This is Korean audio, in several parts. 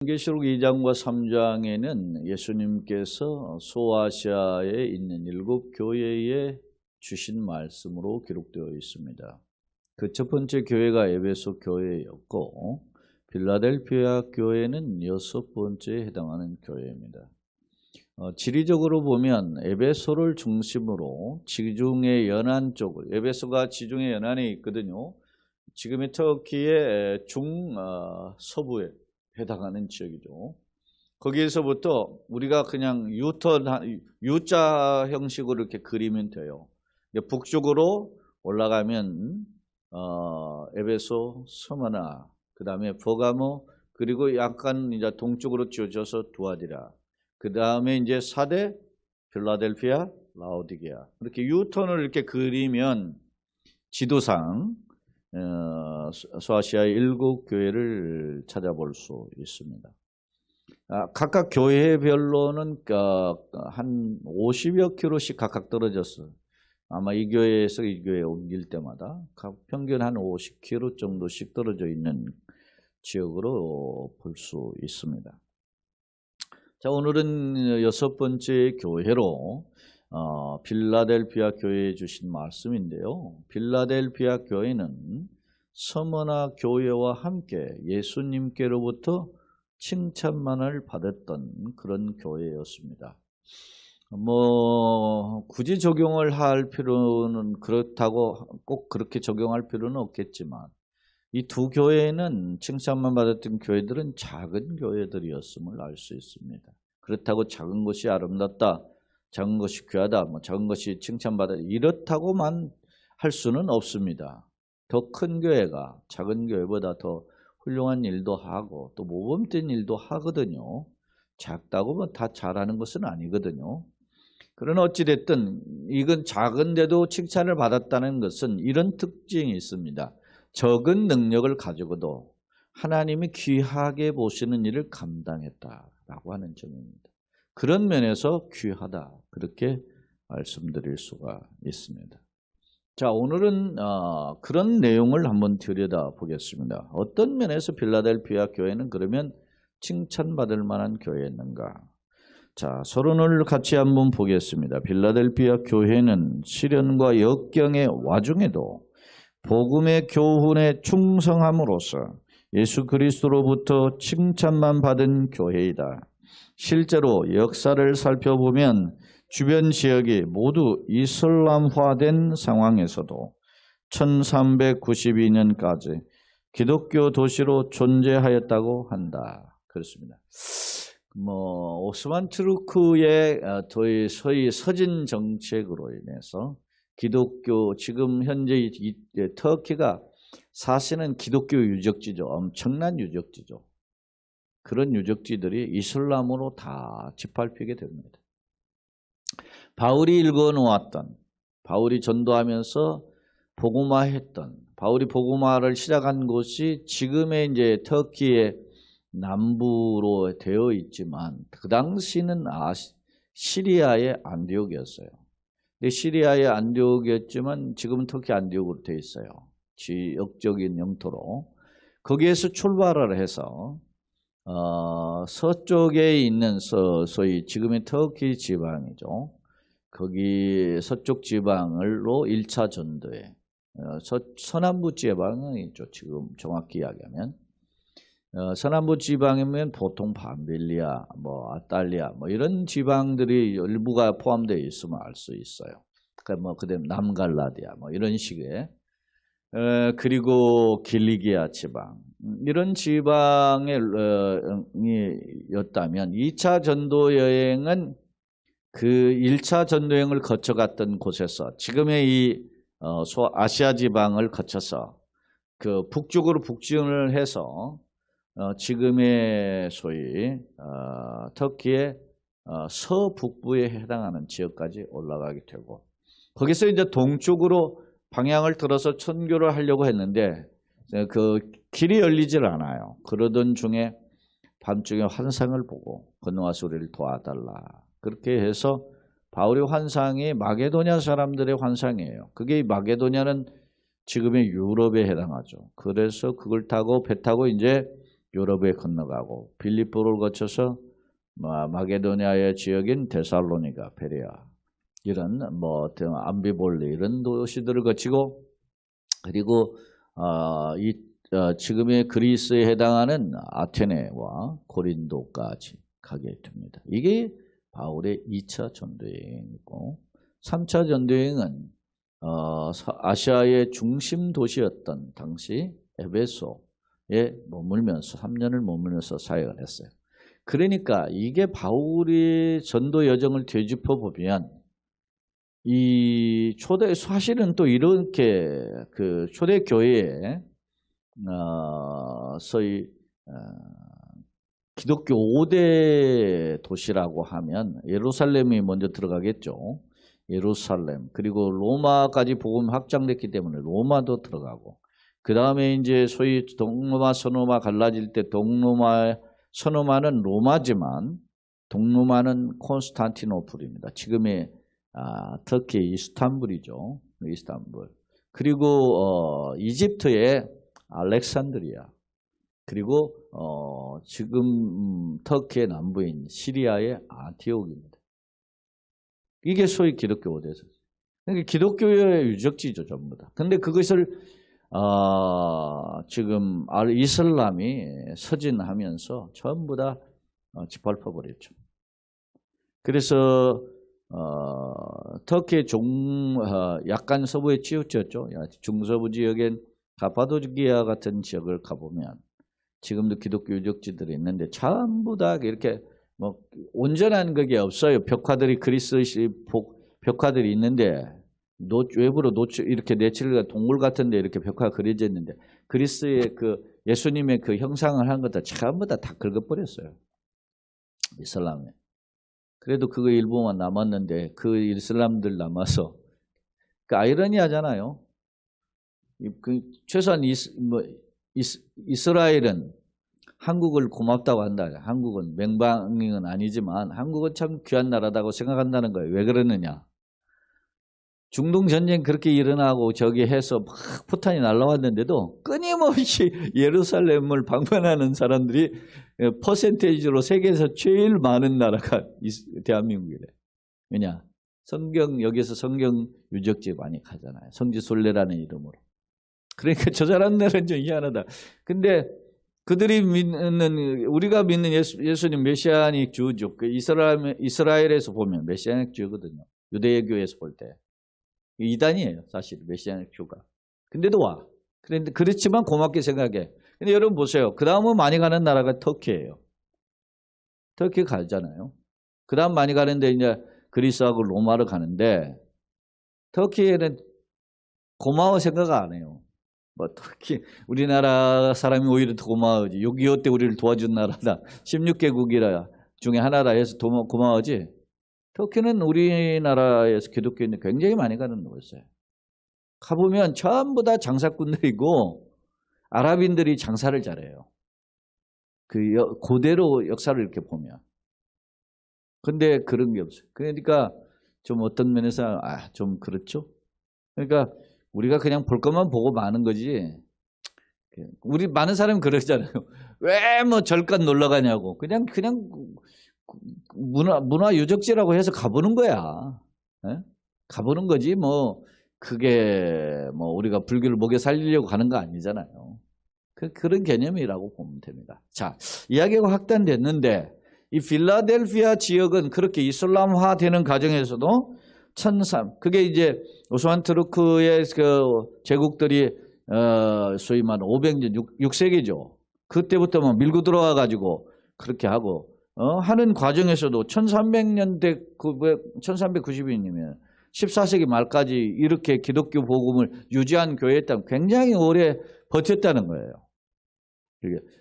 요한계시록 2장과 3장에는 예수님께서 소아시아에 있는 7교회에 주신 말씀으로 기록되어 있습니다. 그 첫 번째 교회가 에베소 교회였고 빌라델피아 교회는 6번째에 해당하는 교회입니다. 지리적으로 보면 에베소를 중심으로 지중해 연안 쪽을, 에베소가 지중해 연안에 있거든요. 지금의 터키의 서부에 해당하는 지역이죠. 거기에서부터 우리가 그냥 U자 형식으로 이렇게 그리면 돼요. 북쪽으로 올라가면 에베소, 스무나, 그 다음에 버가모, 그리고 약간 이제 동쪽으로 쥐어져서 두아디라, 그 다음에 이제 사대, 필라델피아, 라오디게아, 이렇게 유턴을 이렇게 그리면 지도상 소아시아의 7교회를 찾아볼 수 있습니다. 각각 교회별로는 한 50여 킬로씩 각각 떨어졌어요. 아마 이 교회에서 이 교회에 옮길 때마다 평균 한 50km 정도씩 떨어져 있는 지역으로 볼 수 있습니다. 자, 오늘은 6번째 교회로 빌라델피아 교회에 주신 말씀인데요. 빌라델피아 교회는 서머나 교회와 함께 예수님께로부터 칭찬만을 받았던 그런 교회였습니다. 굳이 적용을 할 필요는, 그렇다고 꼭 그렇게 적용할 필요는 없겠지만 이 두 교회는 칭찬만 받았던 교회들은 작은 교회들이었음을 알 수 있습니다. 그렇다고 작은 것이 아름답다, 작은 것이 귀하다, 작은 것이 칭찬받아 이렇다고만 할 수는 없습니다. 더 큰 교회가 작은 교회보다 더 훌륭한 일도 하고 또 모범된 일도 하거든요. 작다고 다 잘하는 것은 아니거든요. 그러나 어찌됐든 이건 작은데도 칭찬을 받았다는 것은 이런 특징이 있습니다. 적은 능력을 가지고도 하나님이 귀하게 보시는 일을 감당했다라고 하는 점입니다. 그런 면에서 귀하다, 그렇게 말씀드릴 수가 있습니다. 자, 오늘은 그런 내용을 한번 들여다보겠습니다. 어떤 면에서 빌라델피아 교회는 그러면 칭찬받을 만한 교회였는가? 자, 서론을 같이 한번 보겠습니다. 빌라델피아 교회는 시련과 역경의 와중에도 복음의 교훈에 충성함으로써 예수 그리스도로부터 칭찬만 받은 교회이다. 실제로 역사를 살펴보면 주변 지역이 모두 이슬람화된 상황에서도 1392년까지 기독교 도시로 존재하였다고 한다. 그렇습니다. 오스만 투르크의 소위 서진 정책으로 인해서 기독교, 지금 현재 터키가 사실은 기독교 유적지죠. 엄청난 유적지죠. 그런 유적지들이 이슬람으로 다 짓밟히게 됩니다. 바울이 읽어놓았던, 바울이 전도하면서 복음화했던, 바울이 복음화를 시작한 곳이 지금의 이제 터키의 남부로 되어 있지만 그 당시는 시리아의 안디옥이었어요. 근데 시리아의 안디옥이었지만 지금은 터키 안디옥으로 되어 있어요. 지역적인 영토로. 거기에서 출발을 해서 서쪽에 있는 소위 지금의 터키 지방이죠. 거기 서쪽 지방으로 1차 전도에 서남부 지방이죠. 지금 정확히 이야기하면 서남부 지방이면 보통 밤빌리아, 아탈리아, 이런 지방들이 일부가 포함되어 있으면 알 수 있어요. 그러니까 그다음 남갈라디아, 이런 식의, 그리고 길리기아 지방, 이런 지방이었다면 2차 전도 여행은 그 1차 전도 여행을 거쳐갔던 곳에서 지금의 이 아시아 지방을 거쳐서 그 북쪽으로 북진을 해서 지금의 소위 터키의 서북부에 해당하는 지역까지 올라가게 되고 거기서 이제 동쪽으로 방향을 들어서 선교를 하려고 했는데 그 길이 열리질 않아요. 그러던 중에 밤중에 환상을 보고 건너와서 우리를 도와달라. 그렇게 해서 바울의 환상이 마게도냐 사람들의 환상이에요. 그게 마게도냐는 지금의 유럽에 해당하죠. 그래서 그걸 타고 배 타고 이제 유럽에 건너가고 빌립보를 거쳐서 마게도니아의 지역인 데살로니가, 베레아 이런 암비볼리 이런 도시들을 거치고 그리고 지금의 그리스에 해당하는 아테네와 고린도까지 가게 됩니다. 이게 바울의 2차 전도여행이고 3차 전도여행은 아시아의 중심 도시였던 당시 에베소에 머물면서 3년을 머물면서 사역을 했어요. 그러니까 이게 바울의 전도 여정을 되짚어 보면 이 사실은 또 이렇게 그 초대교회에 소위 기독교 5대 도시라고 하면 예루살렘이 먼저 들어가겠죠. 예루살렘, 그리고 로마까지 복음이 확장됐기 때문에 로마도 들어가고, 그 다음에 이제 소위 동로마, 서로마 갈라질 때 동로마, 서로마는 로마지만 동로마는 콘스탄티노플입니다. 지금의 터키 이스탄불이죠. 이스탄불. 그리고 이집트의 알렉산드리아. 그리고 지금 터키의 남부인 시리아의 안티옥입니다. 이게 소위 기독교 5대서. 그러니까 기독교의 유적지죠, 전부 다. 근데 그것을 지금 이슬람이 서진하면서 전부 다 짓밟아 버렸죠. 그래서 터키의 약간 서부에 치우쳤죠. 중서부 지역엔 가파도키아 같은 지역을 가보면 지금도 기독교 유적지들이 있는데 전부 다 이렇게 온전한 그게 없어요. 벽화들이 그리스식 벽화들이 있는데 외부로 이렇게 내칠 동굴 같은데 이렇게 벽화가 그려져 있는데 그리스의 그 예수님의 그 형상을 한 것들 전부 다 긁어버렸어요. 이슬람에. 그래도 그거 일부만 남았는데 그 이슬람들 남아서 그 아이러니하잖아요. 최소한 이스라엘은 한국을 고맙다고 한다. 한국은 맹방은 아니지만 한국은 참 귀한 나라다고 생각한다는 거예요. 왜 그러느냐? 중동 전쟁 그렇게 일어나고 저기 해서 막 포탄이 날라왔는데도 끊임없이 예루살렘을 방문하는 사람들이 퍼센테이지로 세계에서 제일 많은 나라가 대한민국이래. 왜냐? 여기서 성경 유적지 많이 가잖아요. 성지순례라는 이름으로. 그러니까 저 사람들은 좀 희한하다. 근데 그들이 우리가 믿는 예수님 메시아닉 주죠. 그 이스라엘에서 보면 메시아닉 주거든요. 유대교에서 볼 때. 이단이에요, 사실 메시아닉 주가. 근데도 와. 그런데 그렇지만 고맙게 생각해. 근데 여러분 보세요. 그 다음은 많이 가는 나라가 터키예요. 터키 가잖아요. 그 다음 많이 가는데 이제 그리스하고 로마를 가는데 터키에는 고마워 생각 안 해요. 터키 우리나라 사람이 오히려 더 고마워지. 6.25 때 우리를 도와준 나라다. 16개국이라 중에 하나라 해서 고마워지. 터키는 우리나라에서 기독교인들 굉장히 많이 가는 곳이에요. 가보면 전부 다 장사꾼들이고 아랍인들이 장사를 잘해요. 그대로 역사를 이렇게 보면. 근데 그런 게 없어요. 그러니까 좀 어떤 면에서 좀 그렇죠. 그러니까 우리가 그냥 볼 것만 보고 마는 거지. 우리 많은 사람이 그러잖아요. 왜 절간 놀러 가냐고. 그냥 문화 유적지라고 해서 가보는 거야. 네? 가보는 거지. 그게 우리가 불교를 먹여 살리려고 가는 거 아니잖아요. 그런 개념이라고 보면 됩니다. 자, 이야기가 확단됐는데 이 필라델피아 지역은 그렇게 이슬람화 되는 과정에서도 그게 이제 오스만 투르크의 그 제국들이 소위 말하는 500년 6세기죠. 그때부터 밀고 들어와 가지고 그렇게 하고 하는 과정에서도 1300년대 1392년이면 14세기 말까지 이렇게 기독교 복음을 유지한 교회였다면 굉장히 오래 버텼다는 거예요.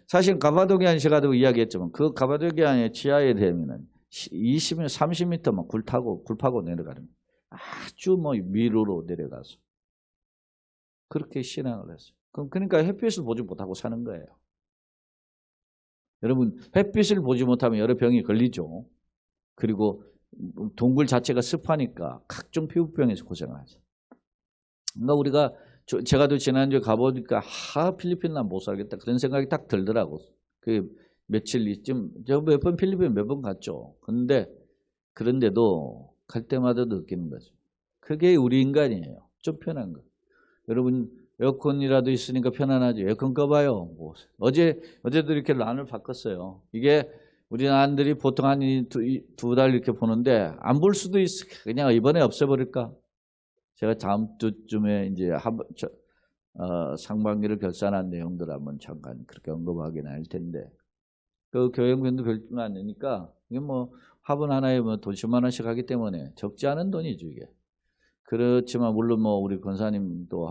사실 가바도기안 시가도 이야기했지만 그 가바도기안의 지하에 되면은 20m, 30m만 굴파고 내려가는 거예요. 아주 미로로 내려가서 그렇게 신앙을 했어요. 그러니까 햇빛을 보지 못하고 사는 거예요. 여러분 햇빛을 보지 못하면 여러 병이 걸리죠. 그리고 동굴 자체가 습하니까 각종 피부병에서 고생하죠. 그러니까 우리가 제가 또 지난주에 가보니까 필리핀 난 못 살겠다 그런 생각이 딱 들더라고. 그 며칠 있쯤 저 몇 번 필리핀 몇 번 갔죠. 그런데도 갈 때마다 느끼는 거죠. 그게 우리 인간이에요. 좀 편한 거. 여러분 에어컨이라도 있으니까 편안하죠. 에어컨 꺼봐요. 어제도 이렇게 란을 바꿨어요. 이게 우리 난들이 보통 한 두 달 이렇게 보는데 안 볼 수도 있어. 그냥 이번에 없애버릴까? 제가 다음 주쯤에 이제 상반기를 결산한 내용들 한번 잠깐 그렇게 언급하긴 할 텐데 그 교육비도 별로 안 내니까 이게 뭐 화분 하나에 뭐 돈 10만 원씩 하기 때문에 적지 않은 돈이죠 이게. 그렇지만 물론 뭐 우리 권사님도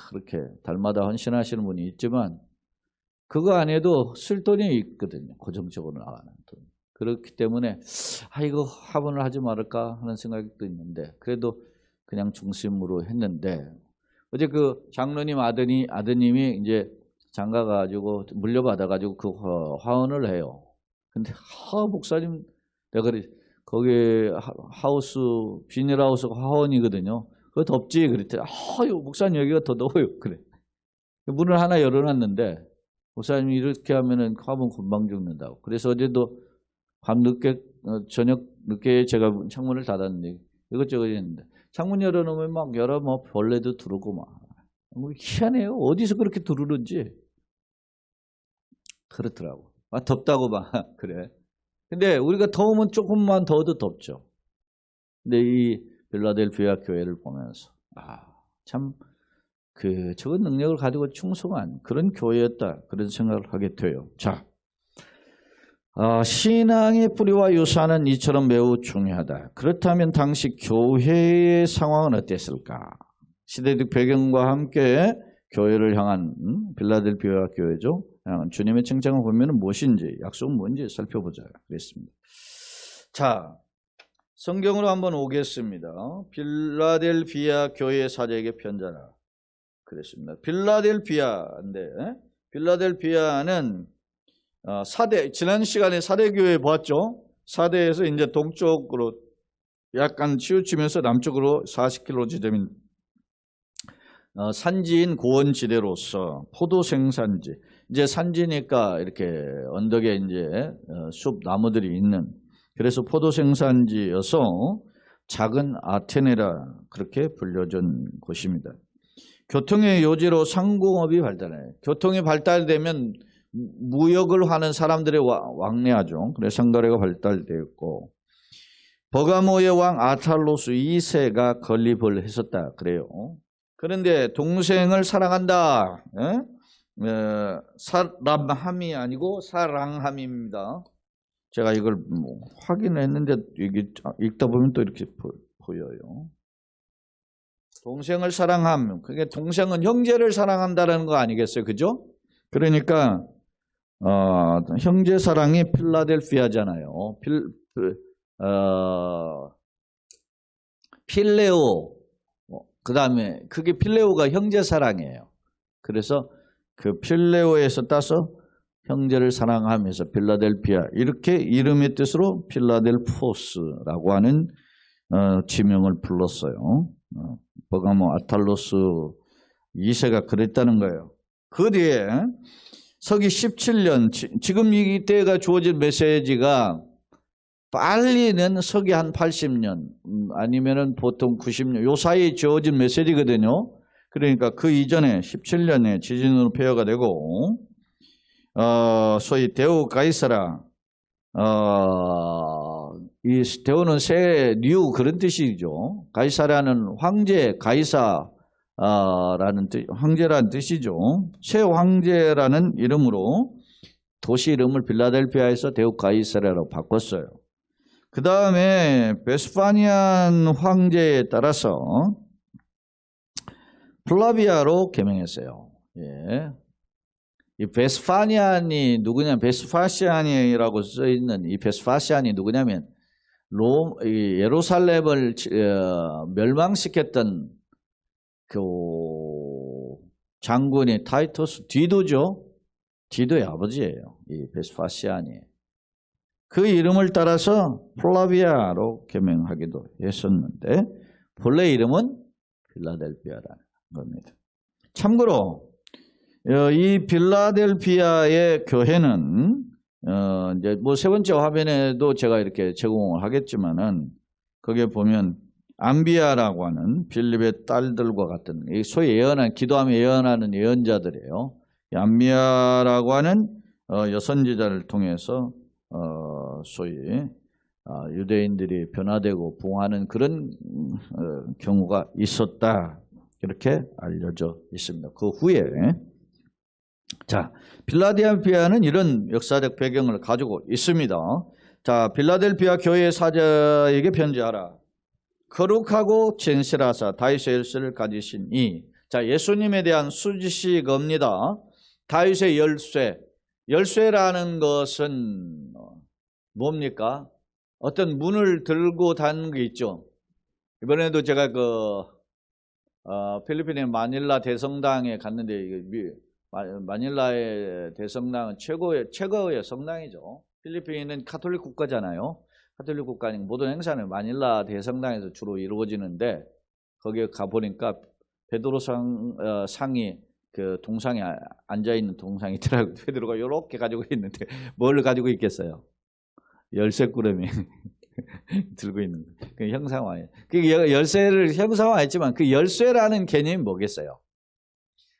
그렇게 달마다 헌신하시는 분이 있지만 그거 안 해도 쓸 돈이 있거든요. 고정적으로 나가는 돈. 그렇기 때문에 이거 화분을 하지 말을까 하는 생각도 있는데 그래도 그냥 중심으로 했는데 어제 그 장로님 아드님이 이제 장가가지고 물려받아가지고 그 화원을 해요. 근데 목사님 내가 그래 거기 하우스 비닐하우스가 화원이거든요. 그거 덥지 그랬더니 목사님 여기가 더 더워요. 그래. 문을 하나 열어놨는데 목사님이 이렇게 하면은 화분 금방 죽는다고. 그래서 어제도 밤 늦게 저녁 늦게 제가 창문을 닫았는데 이것저것 했는데 창문 열어놓으면 막 여러 뭐 벌레도 들어오고 막 희한해요. 어디서 그렇게 들어오는지 그렇더라고. 덥다고 막 그래. 근데 우리가 더우면 조금만 더워도 덥죠. 근데 이 필라델피아 교회를 보면서 참 적은 능력을 가지고 충성한 그런 교회였다. 그런 생각을 하게 돼요. 자, 신앙의 뿌리와 유산은 이처럼 매우 중요하다. 그렇다면 당시 교회의 상황은 어땠을까? 시대적 배경과 함께 교회를 향한 필라델피아 교회죠. 향한 주님의 칭찬을 보면 무엇인지 약속은 뭔지 살펴보자 그랬습니다. 자, 성경으로 한번 오겠습니다. 필라델피아 교회 사제에게 편지하라 그랬습니다. 필라델피아인데 필라델피아는 지난 시간에 사대교회 봤죠? 사대에서 이제 동쪽으로 약간 치우치면서 남쪽으로 40km 지점인 산지인 고원지대로서 포도 생산지. 이제 산지니까 이렇게 언덕에 이제 숲 나무들이 있는 그래서 포도 생산지여서 작은 아테네라 그렇게 불려진 곳입니다. 교통의 요지로 상공업이 발달해요. 교통이 발달되면 무역을 하는 사람들의 왕래하죠. 그래서 상거래가 발달되었고 버가모의 왕 아탈로스 2세가 건립을 했었다 그래요. 그런데 동생을 사랑한다. 사람함이 아니고 사랑함입니다. 제가 이걸 확인했는데 이게 읽다 보면 또 이렇게 보여요. 동생을 사랑함. 그게 동생은 형제를 사랑한다는 거 아니겠어요? 그죠? 그러니까 형제 사랑이 필라델피아잖아요. 필레오. 그 다음에 그게 필레오가 형제 사랑이에요. 그래서 그 필레오에서 따서 형제를 사랑하면서 필라델피아 이렇게 이름의 뜻으로 필라델포스라고 하는 지명을 불렀어요. 버가모 아탈로스 2세가 그랬다는 거예요. 그 뒤에 서기 17년 지금 이때가 주어진 메시지가 빨리는 서기 한 80년 아니면은 보통 90년 요 사이에 주어진 메시지거든요. 그러니까 그 이전에 17년에 지진으로 폐허가 되고 소위 데오 가이사라 이 데오는 새 뉴 그런 뜻이죠. 가이사라는 황제 가이사라는 뜻, 황제라는 뜻이죠. 새 황제라는 이름으로 도시 이름을 필라델피아에서 데오 가이사라로 바꿨어요. 그 다음에 베스파니안 황제에 따라서 플라비아로 개명했어요. 예. 이 베스파니안이 누구냐? 베스파시안이라고 써 있는 이 베스파시안이 누구냐면 예루살렘을 멸망시켰던 그 장군이 타이투스 디도죠. 디도의 아버지예요. 이 베스파시안이. 그 이름을 따라서 플라비아로 개명하기도 했었는데 본래 이름은 필라델피아라는 겁니다. 참고로 이 빌라델피아의 교회는 이제 뭐 세 번째 화면에도 제가 이렇게 제공을 하겠지만은 거기에 보면 암비아라고 하는 빌립의 딸들과 같은 소위 예언한 기도하며 예언하는 예언자들이에요. 암비아라고 하는 여선지자를 통해서 소위 유대인들이 변화되고 부흥하는 그런 경우가 있었다. 이렇게 알려져 있습니다. 그 후에 자, 빌라델피아는 이런 역사적 배경을 가지고 있습니다. 자, 빌라델피아 교회 사자에게 편지하라. 거룩하고 진실하사 다윗의 열쇠를 가지신 이. 자, 예수님에 대한 수식어입니다. 다윗의 열쇠. 열쇠라는 것은 뭡니까? 어떤 문을 들고 다니는 게 있죠. 이번에도 제가 필리핀의 마닐라 대성당에 갔는데 마닐라의 대성당은 최고의 성당이죠. 필리핀은 카톨릭 국가잖아요. 카톨릭 국가는 모든 행사는 마닐라 대성당에서 주로 이루어지는데 거기에 가보니까 베드로 상이 그 동상에 앉아있는 동상이 있더라고요. 베드로가 이렇게 가지고 있는데 뭘 가지고 있겠어요? 열쇠꾸러미 들고 있는 그 형상화예요. 그 열쇠를 형상화했지만 그 열쇠라는 개념이 뭐겠어요?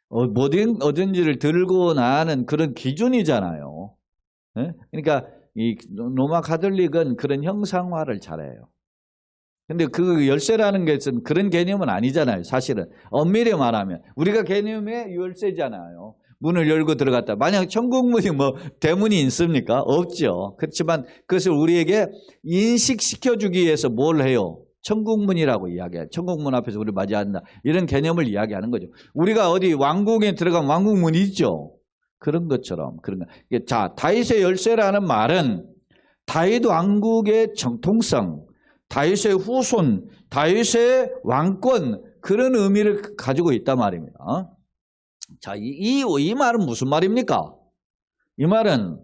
어딘지를 들고 나가는 그런 기준이잖아요. 네? 그러니까 이 로마 가톨릭은 그런 형상화를 잘해요. 근데 그 열쇠라는 것은 그런 개념은 아니잖아요. 사실은 엄밀히 말하면 우리가 개념의 열쇠잖아요. 문을 열고 들어갔다. 만약 천국문이 뭐 대문이 있습니까? 없죠. 그렇지만 그것을 우리에게 인식시켜주기 위해서 뭘 해요? 천국문이라고 이야기해요. 천국문 앞에서 우리 맞이한다. 이런 개념을 이야기하는 거죠. 우리가 어디 왕궁에 들어가면 왕궁문이 있죠. 그런 것처럼. 그런 거. 자, 다윗의 열쇠라는 말은 다윗 왕국의 정통성, 다윗의 후손, 다윗의 왕권 그런 의미를 가지고 있단 말입니다. 자, 이 말은 무슨 말입니까? 이 말은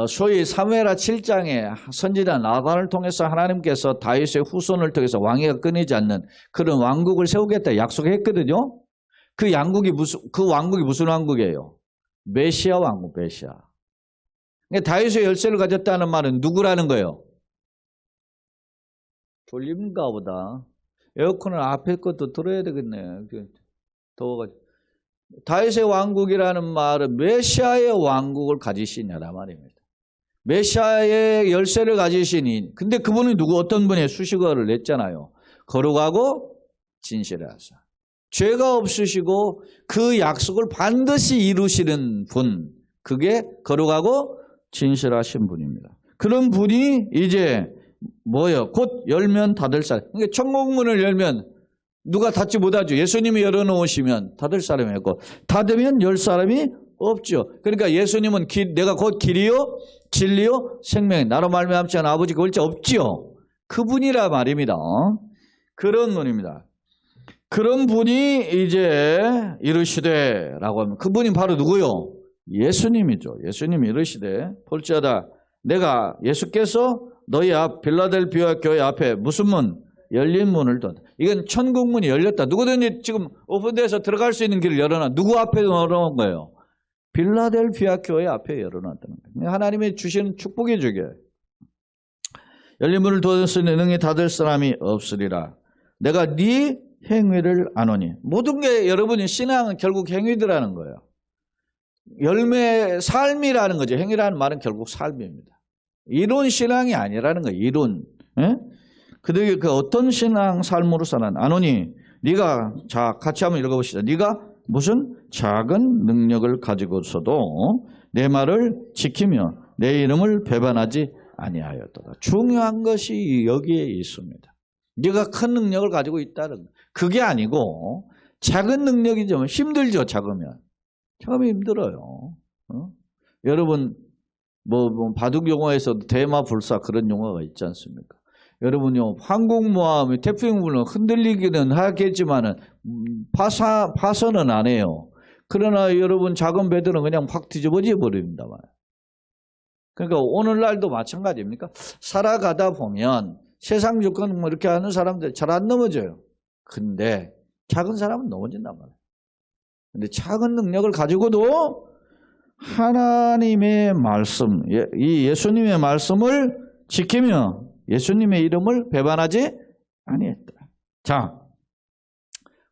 소위 사무엘하 7장에 선지자 나단을 통해서 하나님께서 다윗의 후손을 통해서 왕위가 끊이지 않는 그런 왕국을 세우겠다 약속했거든요. 그 왕국이 무슨 왕국이에요? 메시아 왕국, 메시아. 그러니까 다윗의 열쇠를 가졌다는 말은 누구라는 거예요? 졸립인가 보다. 에어컨을 앞에 것도 들어야 되겠네. 더워가지고. 다윗의 왕국이라는 말은 메시아의 왕국을 가지시냐란 말입니다. 메시아의 열쇠를 가지시니. 근데 그분이 어떤 분의 수식어를 냈잖아요. 거룩하고 진실하사. 죄가 없으시고 그 약속을 반드시 이루시는 분. 그게 거룩하고 진실하신 분입니다. 그런 분이 이제 뭐예요? 곧 열면 닫을 사람. 그러니까 천국문을 열면 누가 닫지 못하죠. 예수님이 열어놓으시면 닫을 사람이 있고 닫으면 열 사람이 없죠. 그러니까 예수님은 내가 곧 길이요 진리요 생명이 나로 말미암지 않은 아버지가 올지 없지요. 그분이라 말입니다. 그런 분입니다. 그런 분이 이제 이르시되 라고 하면 그분이 바로 누구요? 예수님이죠. 예수님이 이르시되 볼지어다 내가 예수께서 너희 앞 빌라델피아 교회 앞에 무슨 문? 열린 문을 둔. 이건 천국문이 열렸다. 누구든지 지금 오픈돼서 들어갈 수 있는 길을 열어놔. 누구 앞에 열어놓은 거예요? 빌라델피아 교회 앞에 열어놨다는 거예요. 하나님이 주시는 축복의 주게. 열린 문을 뒀으니 능히 닫을 사람이 없으리라. 내가 네 행위를 아노니. 모든 게 여러분이 신앙은 결국 행위들하는 거예요. 삶이라는 거죠. 행위라는 말은 결국 삶입니다. 이론 신앙이 아니라는 거예요. 이론. 예? 그들이 그 어떤 신앙 삶으로 사는 아노니 네가 자 같이 한번 읽어봅시다. 네가 무슨 작은 능력을 가지고서도 내 말을 지키며 내 이름을 배반하지 아니하였도다. 중요한 것이 여기에 있습니다. 네가 큰 능력을 가지고 있다는 거. 그게 아니고 작은 능력이죠. 힘들죠. 작으면 힘들어요. 여러분 뭐 바둑 용어에서도 대마불사 그런 용어가 있지 않습니까? 여러분요 항공모함 태풍불은 흔들리기는 하겠지만은 파선은 안 해요. 그러나 여러분 작은 배들은 그냥 확 뒤집어져 버립니다. 그러니까 오늘날도 마찬가지입니까? 살아가다 보면 세상 조건 뭐 이렇게 하는 사람들 잘 안 넘어져요. 근데 작은 사람은 넘어진단 말이에요. 근데 작은 능력을 가지고도 하나님의 말씀, 이 예수님의 말씀을 지키며 예수님의 이름을 배반하지 아니했다. 자,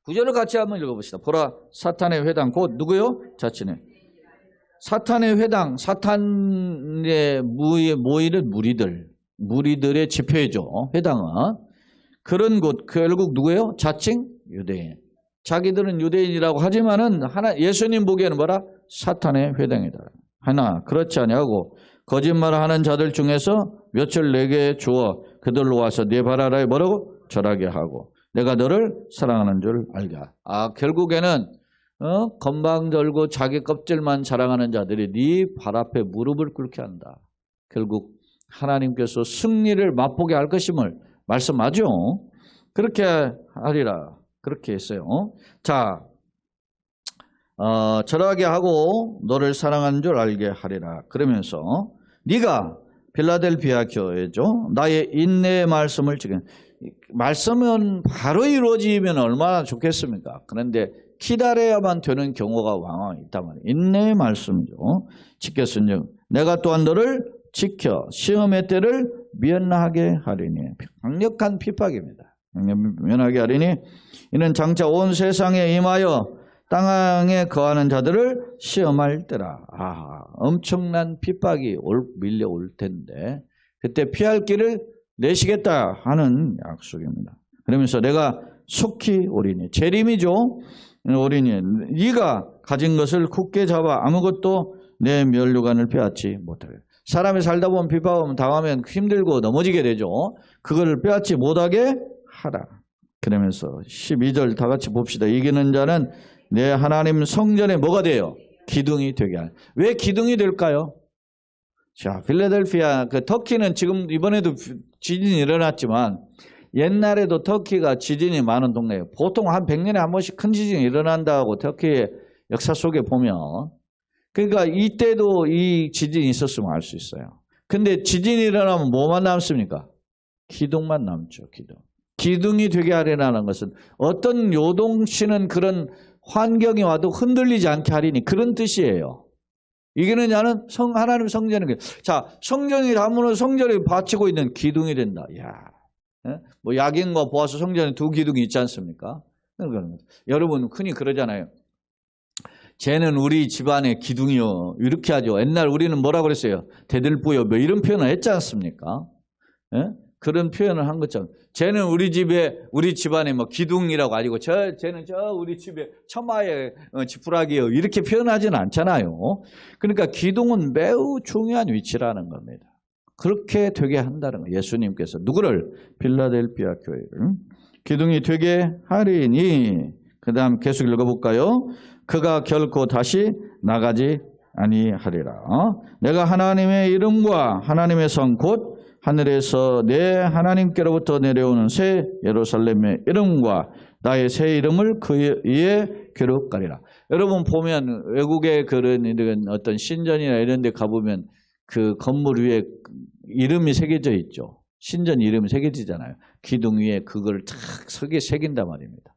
구절을 같이 한번 읽어봅시다. 보라, 사탄의 회당, 곧 누구요? 자칭의 사탄의 회당, 사탄의 모이는 무리들의 집회죠. 회당은 그런 곳, 결국 누구예요? 자칭 유대인. 자기들은 유대인이라고 하지만은 예수님 보기에는 뭐라? 사탄의 회당이다. 하나 그렇지 아니하고 거짓말하는 자들 중에서 몇을 내게 주어 그들로 와서 네 발 아래에 뭐라고? 절하게 하고 내가 너를 사랑하는 줄 알게. 결국에는 건방들고 자기 껍질만 자랑하는 자들이 네 발 앞에 무릎을 꿇게 한다. 결국 하나님께서 승리를 맛보게 할 것임을 말씀하죠. 그렇게 하리라. 그렇게 했어요. 자, 절하게 하고 너를 사랑하는 줄 알게 하리라. 그러면서 네가 필라델피아 교회죠. 나의 인내의 말씀을 지금 말씀은 바로 이루어지면 얼마나 좋겠습니까? 그런데 기다려야만 되는 경우가 왕왕 있단 말이에요. 인내의 말씀이죠. 지켰으니 내가 또한 너를 지켜 시험의 때를 면하게 하리니. 강력한 핍박입니다. 면하게 하리니 이는 장차 온 세상에 임하여 땅에 거하는 자들을 시험할 때라. 엄청난 핍박이 밀려올 텐데 그때 피할 길을 내시겠다 하는 약속입니다. 그러면서 내가 속히 오리니, 재림이죠. 오리니 네가 가진 것을 굳게 잡아 아무것도 내 면류관을 빼앗지 못하게. 사람이 살다 보면 핍박하면 당하면 힘들고 넘어지게 되죠. 그걸 빼앗지 못하게 하라. 그러면서 12절 다 같이 봅시다. 이기는 자는 내 하나님 성전에 뭐가 돼요? 기둥이 되게 하라. 왜 기둥이 될까요? 자, 필라델피아, 터키는 지금 이번에도 지진이 일어났지만 옛날에도 터키가 지진이 많은 동네예요. 보통 한 100년에 한 번씩 큰 지진이 일어난다고 터키의 역사 속에 보면, 그러니까 이때도 이 지진이 있었으면 알 수 있어요. 근데 지진이 일어나면 뭐만 남습니까? 기둥만 남죠. 기둥이 되게 하려는 것은 어떤 요동치는 그런 환경이 와도 흔들리지 않게 하리니 그런 뜻이에요. 이기는 자는 하나님 성전에, 자, 성전이 다문으로 성전에 바치고 있는 기둥이 된다. 뭐 야긴과 보아스 성전에 두 기둥이 있지 않습니까? 여러분 흔히 그러잖아요. 쟤는 우리 집안의 기둥이요. 이렇게 하죠. 옛날 우리는 뭐라고 그랬어요? 대들보요. 뭐 이런 표현을 했지 않습니까? 그런 표현을 한 것처럼 쟤는 우리 집안에 뭐 기둥이라고 아니고 쟤는 우리 집에 처마의 지푸라기요. 이렇게 표현하지는 않잖아요. 그러니까 기둥은 매우 중요한 위치라는 겁니다. 그렇게 되게 한다는 거예요. 예수님께서 누구를? 필라델피아 교회를 기둥이 되게 하리니. 그 다음 계속 읽어볼까요? 그가 결코 다시 나가지 아니하리라. 내가 하나님의 이름과 하나님의 성 곧 하늘에서 내 하나님께로부터 내려오는 새 예루살렘의 이름과 나의 새 이름을 그의 귀로 가리라. 여러분 보면 외국의 그런 어떤 신전이나 이런 데 가보면 그 건물 위에 이름이 새겨져 있죠. 신전 이름이 새겨지잖아요. 기둥 위에 그걸 탁 새긴단 말입니다.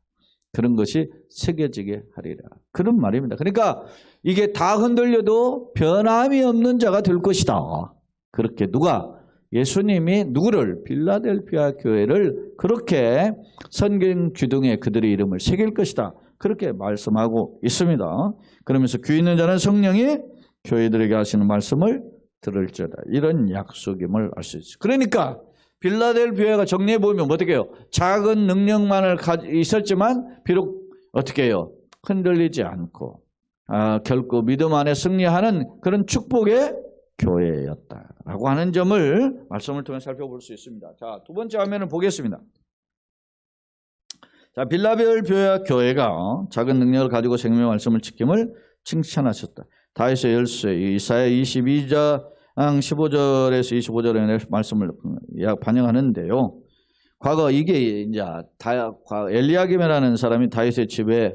그런 것이 새겨지게 하리라. 그런 말입니다. 그러니까 이게 다 흔들려도 변함이 없는 자가 될 것이다. 그렇게 누가? 예수님이 누구를? 필라델피아 교회를 그렇게 성경 기둥에 그들의 이름을 새길 것이다. 그렇게 말씀하고 있습니다. 그러면서 귀 있는 자는 성령이 교회들에게 하시는 말씀을 들을지어다. 이런 약속임을 알 수 있어요. 그러니까 필라델피아가 정리해 보면 어떻게 해요? 작은 능력만을 있었지만 비록 어떻게 해요? 흔들리지 않고 결코 믿음 안에 승리하는 그런 축복의 교회였다라고 하는 점을 말씀을 통해 살펴볼 수 있습니다. 자, 두 번째 화면을 보겠습니다. 자, 필라델피아 교회가 작은 능력을 가지고 생명의 말씀을 지킴을 칭찬하셨다. 다윗의 열쇠, 이사야 22장 15절에서 25절의 말씀을 반영하는데요. 과거 이게 이제 엘리야김이라는 사람이 다윗의 집에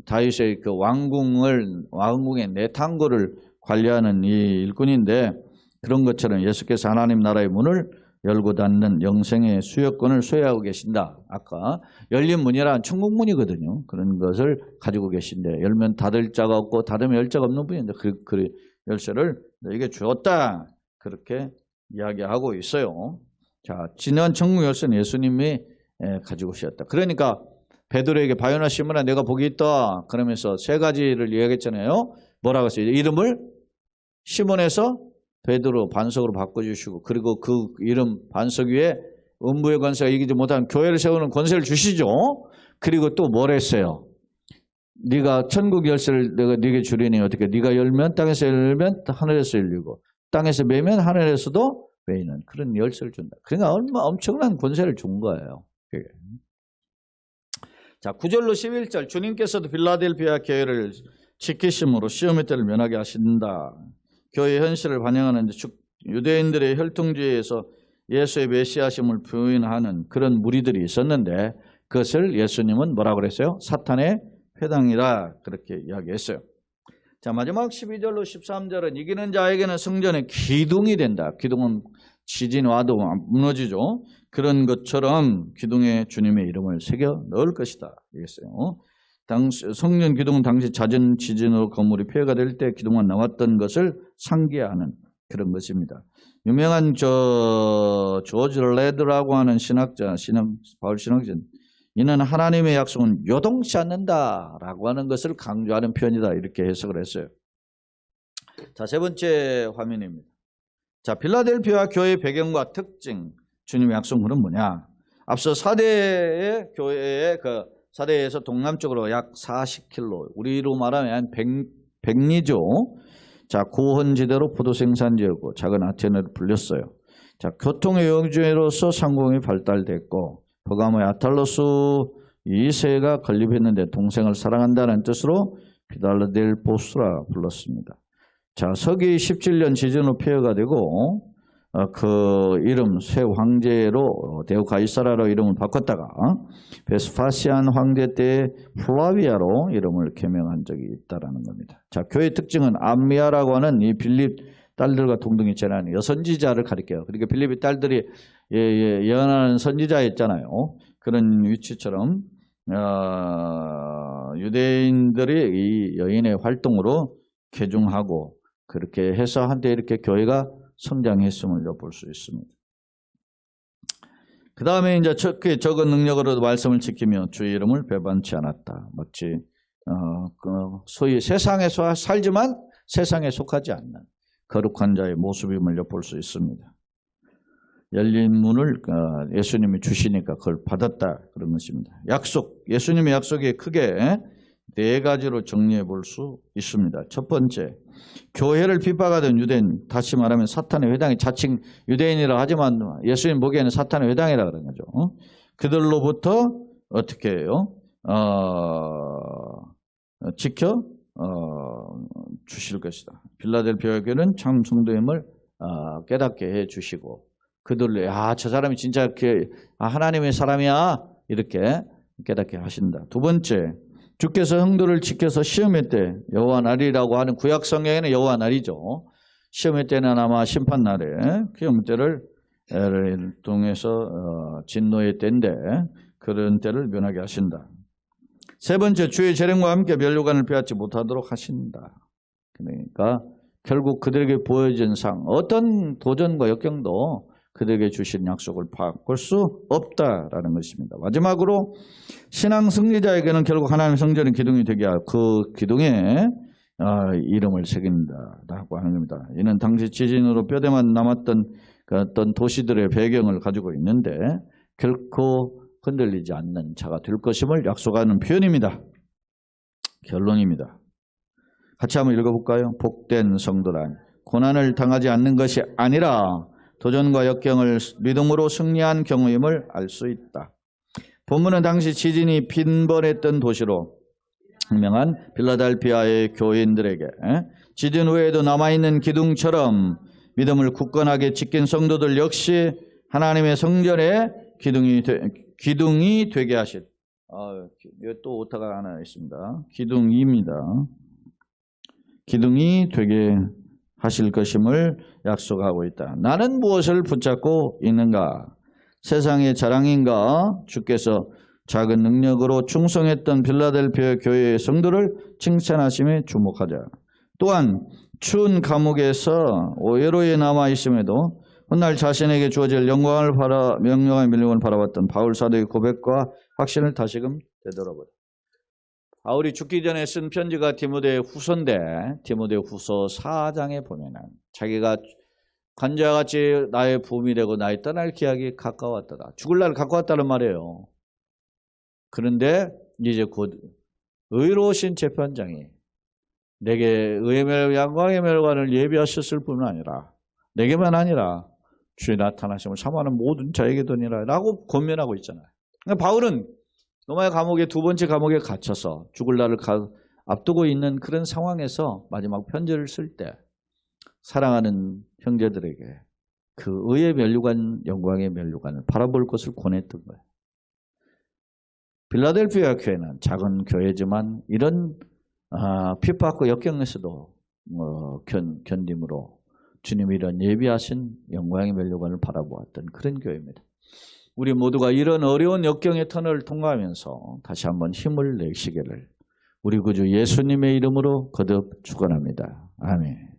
다윗의 그 왕궁의 내탕고를 관리하는 이 일꾼인데, 그런 것처럼 예수께서 하나님 나라의 문을 열고 닫는 영생의 수여권을 소유하고 계신다. 아까 열린 문이란 천국문이거든요. 그런 것을 가지고 계신데 열면 닫을 자가 없고 닫으면 열 자가 없는 분인데 그 열쇠를 너에게 주었다. 그렇게 이야기하고 있어요. 자, 진정한 천국 열쇠는 예수님이 가지고 오셨다. 그러니까 베드로에게 바요나 시몬아 내가 복이 있다. 그러면서 세 가지를 이야기했잖아요. 뭐라고 했어요? 이름을 시몬에서 베드로 반석으로 바꿔주시고 그리고 그 이름 반석 위에 음부의 권세가 이기지 못한 교회를 세우는 권세를 주시죠. 그리고 또 뭘 했어요? 네가 천국 열쇠를 내가 네게 주리니 어떻게 네가 열면 땅에서 열면 하늘에서 열리고 땅에서 매면 하늘에서도 매이는 그런 열쇠를 준다. 그러니까 엄청난 권세를 준 거예요. 자, 9절로 11절 주님께서도 빌라델피아 교회를 지키심으로 시험의 때를 면하게 하신다. 교회의 현실을 반영하는 유대인들의 혈통주의에서 예수의 메시아심을 부인하는 그런 무리들이 있었는데 그것을 예수님은 뭐라고 그랬어요? 사탄의 회당이라 그렇게 이야기했어요. 자, 마지막 12절로 13절은 이기는 자에게는 성전의 기둥이 된다. 기둥은 지진 와도 무너지죠. 그런 것처럼 기둥에 주님의 이름을 새겨 넣을 것이다. 이랬어요. 성전 기둥은 당시 잦은 지진으로 건물이 폐허가 될 때 기둥만 나왔던 것을 상기하는 그런 것입니다. 유명한 조지 레드라고 하는 신학자, 바울 신학자, 이는 하나님의 약속은 요동치 않는다라고 하는 것을 강조하는 표현이다. 이렇게 해석을 했어요. 자, 세 번째 화면입니다. 자, 빌라델피아 교회의 배경과 특징, 주님의 약속문은 뭐냐? 앞서 4대의 교회의 사대에서 동남쪽으로 약 40km, 우리로 말하면 백리죠. 자, 고원지대로 포도 생산지였고 작은 아테네로 불렸어요. 자, 교통의 용지로서 상공이 발달됐고 버가모의 아탈로스 2세가 건립했는데 동생을 사랑한다는 뜻으로 비달라델포스라 불렀습니다. 자, 서기 17년 지진으로 폐허가 되고 그 이름 새 황제로 데오가이사라로 이름을 바꿨다가 베스파시안 황제 때 플라비아로 이름을 개명한 적이 있다라는 겁니다. 자, 교회 특징은 암미아라고 하는 이 빌립 딸들과 동등히 제나는 여선지자를 가리켜요. 그러니까 빌립의 딸들이 예언하는 선지자였잖아요. 그런 위치처럼 유대인들이 이 여인의 활동으로 계중하고 그렇게 해서 한때 이렇게 교회가 성장했음을 엿볼 수 있습니다. 그 다음에 이제 적은 능력으로도 말씀을 지키며 주의 이름을 배반치 않았다. 마치 소위 세상에서 살지만 세상에 속하지 않는 거룩한 자의 모습임을 엿볼 수 있습니다. 열린 문을 예수님이 주시니까 그걸 받았다 그런 것입니다. 약속, 예수님의 약속이 크게 네 가지로 정리해 볼 수 있습니다. 첫 번째, 교회를 핍박하던 유대인, 다시 말하면 사탄의 회당이 자칭 유대인이라 하지만 예수님 보기에는 사탄의 회당이라 그런 거죠. 그들로부터 어떻게 해요? 지켜 주실 것이다. 빌라델피아 교회는 참 성도임을 깨닫게 해 주시고 그들로 저 사람이 진짜 하나님의 사람이야 이렇게 깨닫게 하신다. 두 번째, 주께서 성도를 지켜서 시험의 때 여호와 날이라고 하는 구약 성경에는 여호와 날이죠. 시험의 때는 아마 심판 날에 시험 때를 통해서 진노의 때인데 그런 때를 면하게 하신다. 세 번째, 주의 재림과 함께 멸류관을 빼앗지 못하도록 하신다. 그러니까 결국 그들에게 보여진 상, 어떤 도전과 역경도 그들에게 주신 약속을 바꿀 수 없다라는 것입니다. 마지막으로 신앙 승리자에게는 결국 하나님의 성전의 기둥이 되게 하고 그 기둥에 이름을 새긴다라고 하는 겁니다. 이는 당시 지진으로 뼈대만 남았던 그 어떤 도시들의 배경을 가지고 있는데 결코 흔들리지 않는 자가 될 것임을 약속하는 표현입니다. 결론입니다. 같이 한번 읽어볼까요? 복된 성도란 고난을 당하지 않는 것이 아니라 도전과 역경을 믿음으로 승리한 경우임을 알 수 있다. 본문은 당시 지진이 빈번했던 도시로 유명한 빌라델피아의 교인들에게 지진 후에도 남아있는 기둥처럼 믿음을 굳건하게 지킨 성도들 역시 하나님의 성전의 기둥이 되게 하실. 또 오타가 하나 있습니다. 기둥입니다. 기둥이 되게 하실 것임을 약속하고 있다. 나는 무엇을 붙잡고 있는가? 세상의 자랑인가? 주께서 작은 능력으로 충성했던 빌라델피아 교회의 성도를 칭찬하심에 주목하자. 또한 추운 감옥에서 외로이 남아 있음에도 훗날 자신에게 주어질 명령의 밀림을 바라봤던 바울 사도의 고백과 확신을 다시금 되돌아보자. 바울이 죽기 전에 쓴 편지가 디모데 후서인데 디모데 후서 4장에 보면은 자기가 관자같이 나의 부음이 되고 나의 떠날 기약이 가까웠더라. 죽을 날 가까웠다는 말이에요. 그런데 이제 곧 의로우신 재판장이 내게 의의 영광의 멸관을 예비하셨을 뿐만 아니라 내게만 아니라 주의 나타나심을 사모하는 모든 자에게 도니라 라고 권면하고 있잖아요. 그러니까 바울은 로마의 감옥에 두 번째 감옥에 갇혀서 죽을 날을 앞두고 있는 그런 상황에서 마지막 편지를 쓸 때 사랑하는 형제들에게 그 의의 면류관, 영광의 면류관을 바라볼 것을 권했던 거예요. 빌라델피아 교회는 작은 교회지만 이런 핍박과 역경에서도 견딤으로 주님이 이런 예비하신 영광의 면류관을 바라보았던 그런 교회입니다. 우리 모두가 이런 어려운 역경의 터널을 통과하면서 다시 한번 힘을 내시기를 우리 구주 예수님의 이름으로 거듭 축원합니다. 아멘.